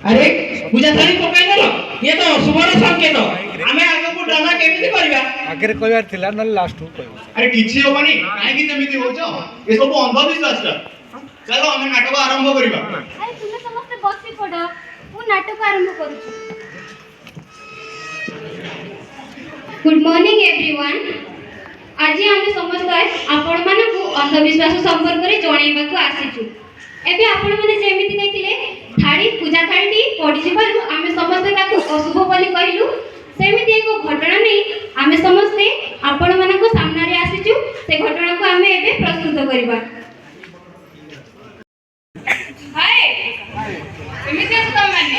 अरे पूजा थाली पकाई देलो ये तो सुवर्ण संकेत हमें आगे को ड्रामा केमिति करबा आगे कहबार थिला न लास्ट को कहबो अरे किछि होबनी काहे कि जेमिति होजो ए सब अंधविश्वास चलो हमें नाटक आरंभ करबा अरे तुमे समस्त बसी पड़ो मु नाटक आरंभ करू छु गुड मॉर्निंग एवरीवन आज हम समस्त आपण मानकु अंधविश्वास संपर्क रे जणाइबा को आसीछु एबे आपण माने जेमिति देखिले थाड़ी पूजा थाड़ी पड़ी जिबारु आमे समस्त ताकू अशुभ बोली कहिलु सेमिति एको घटना नै आमे समस्त आपण मानको सामना रे आसीछु से घटना को आमे एबे प्रस्तुत करबा हाय केमिति अछ त माने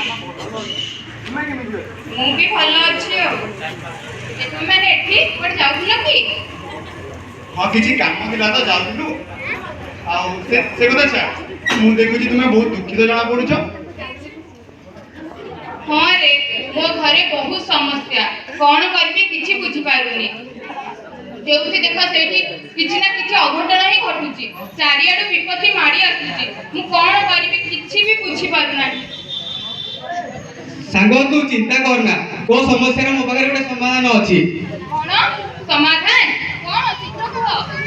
मु भी भलो अछि ए तुम माने एठी कोड जाउथला की हां किछि काम दिला त जाउथलु आ से कथा छ मु देखुची तुमे बहुत दुखित जणा पडुछ हां रे मो घरे बहुत समस्या कोन करबी किछि बुझी पारुनी जेउथि देखा सेठी किछि ना किछि अघटन ही घटुची चारियाडू विपत्ति माडी आसुची मु कोन करबी किछि भी बुझी पारुना सांगो तू चिंता करना को समस्या रे मो पाखरे गोटे समाधान अछि कोन समाधान कोन शीघ्र कह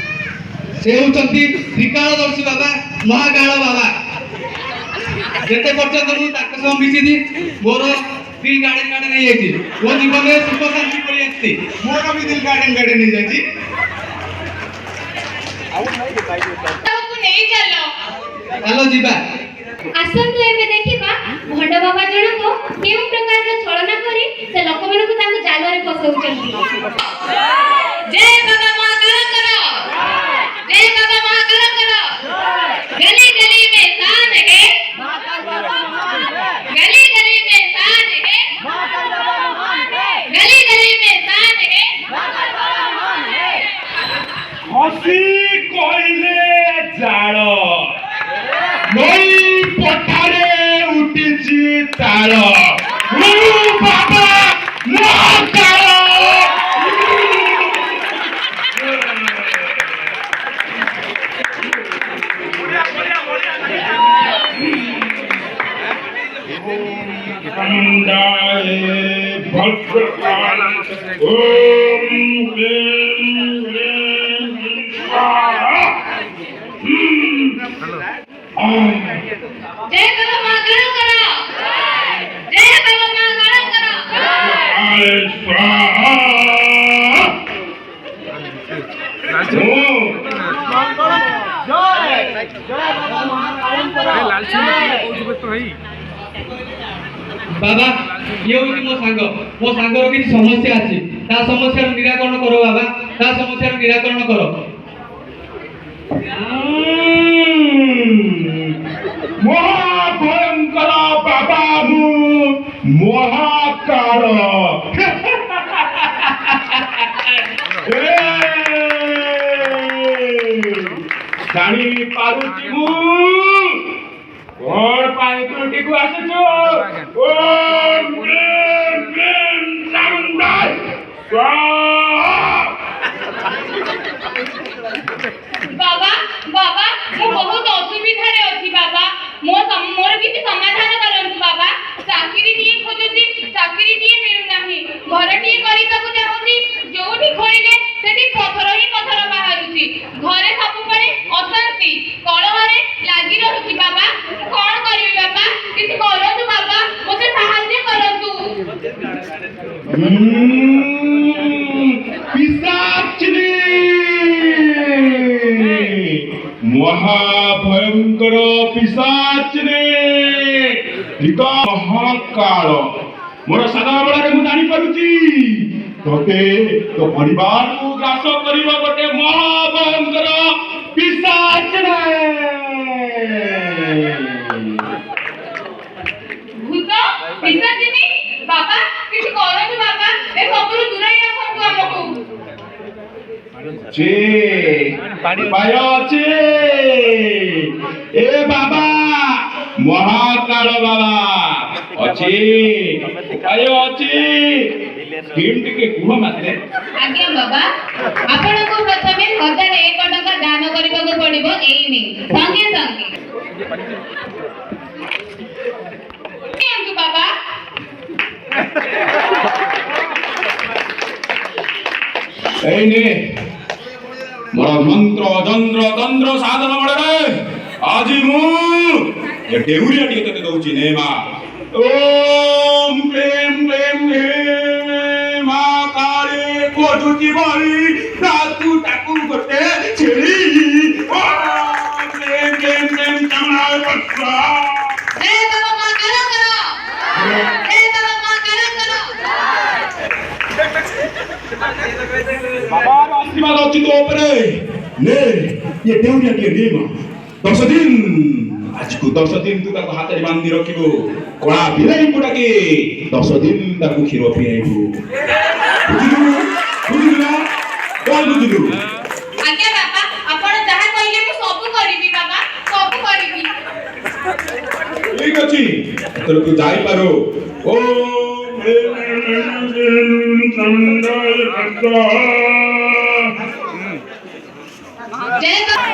से होचंती त्रिकालदर्शी बाबा महाकाल बाबा जेते पर्यंत मु ताक सम मिसिदी मोर दिल गार्डन नहीं जाइछि मो जीवन में सुख शांति परि आछि मोर भी दिल गार्डन नहीं जाइछि तू नहीं चलो चलो जीवा आसंतु एबे देखिबा भंड बाबा जणको केउ प्रकार रे छलना करी से लोक मन को ताको जाल रे फसौचंती जय बाबा महाकाल करो जय बाबा महाकाल करो गली गली में शान है गली गली में शान है गली गली में शान है हसी कहले जाड़ नई पठारे उठिछि तार बाबा जय बाबा महाकाल करो जय बाबा महाकाल करो बाबा ये होची मो सांगर किछि समस्या अछि ता समस्या निराकरण करो बाबा ता समस्या निराकरण करो महाभयंकर बाबा महाकाल जानी पारुची मु कोण पाई त्रुटी को आसुचो ओम क्लीं क्लीं चामुंडाय बाबा बाबा मु बहुत असुविधा रे अछि बाबा मोर किछि समाधान करंतु बाबा चाकरी टिए खोजुची चाकरी टिए मिलु नाही घर टिए करी ताकु चाहुची जोठी खोइले सेठी पथर ही पथर बाहरुची घरे सब परे अशांति कलहरे लागि रहउची बाबा कोन करिवि बाबा किछि करंतु बाबा मोते सहाय्य करंतु पिशाचिनी महाभयंकर पिशाचिनी महाकाल मोर सादा बेला मु जानी पारुची तोते तो परिवार को ग्रास करिबा गोटे महाभयंकर पिशाचिनी भूत पिशाचिनी बाबा किछि करंतु बाबा ए सबरु दूर ही रखंतु हमकु ଅଛି ଉପାୟ ଅଛି। ଏ ବାବା ମହାକାଳ ବାବା ଅଛି ଉପାୟ ଅଛି। ସ୍କିମ୍ ଟିକେ କୁହ ମାତ୍ରେ। ଆଜ୍ଞା ବାବା, ଆପଣଙ୍କୁ ପ୍ରଥମେ 1001 ଟଙ୍କା ଦାନ କରିବାକୁ ପଡିବ ଏଇନି ସଙ୍ଗେ ସଙ୍ଗେ। ନିଅନ୍ତୁ ବାବା। ଏଇନେ ମୋର ମନ୍ତ୍ର ଯନ୍ତ୍ର ତନ୍ତ୍ର ସାଧନ ବଳରେ ଆଜି ମୁଁ ଏ ଡେଉରିଆ ଟିକେ ତତେ ଦଉଛି ନେ ମା। ଓମ୍ କ୍ଲେମ୍ କ୍ଲେମ୍ ହେ ମା କାଳେ ଖୋଜୁଛି ବଳି ତାକୁ ତାକୁ ଗୋଟେ ଛେଳି। ଓମ୍ କ୍ଲେମ୍ କ୍ଲେମ୍ କ୍ଲେମ୍ ଚାମଡ଼ା ବର୍ଷା। ଜୟ ବାବା ମା କାଳ କର। ଜୟ ବାବା ମା କାଳ କର। ବାବାର ଆଶୀର୍ବାଦ ଅଛି ତୋ ଉପରେ। ନେ ये देवरिया के नियम 10 दिन ଆଜିକୁ 10 ଦିନ ତୁ ତାକୁ ହାତରେ ବାନ୍ଧି ରଖିବୁ। କଳା ବିଲେଇ ଗୁଡାକେ 10 ଦିନ ତାକୁ କ୍ଷୀର ପିଆଇବୁ। ବୁଝିଲୁ ବୁଝିଲୁ ନା କଣ ବୁଝିଲୁ? ଆଜ୍ଞା ବାବା, ଆପଣ ଯାହା କହିଲେ ମୁଁ ସବୁ କରିବି ବାବା, ସବୁ କରିବି। ଠିକ ଅଛି ଏଥର ତୁ ଯାଇପାରୁ। ଓ ଜୟ ବାବା।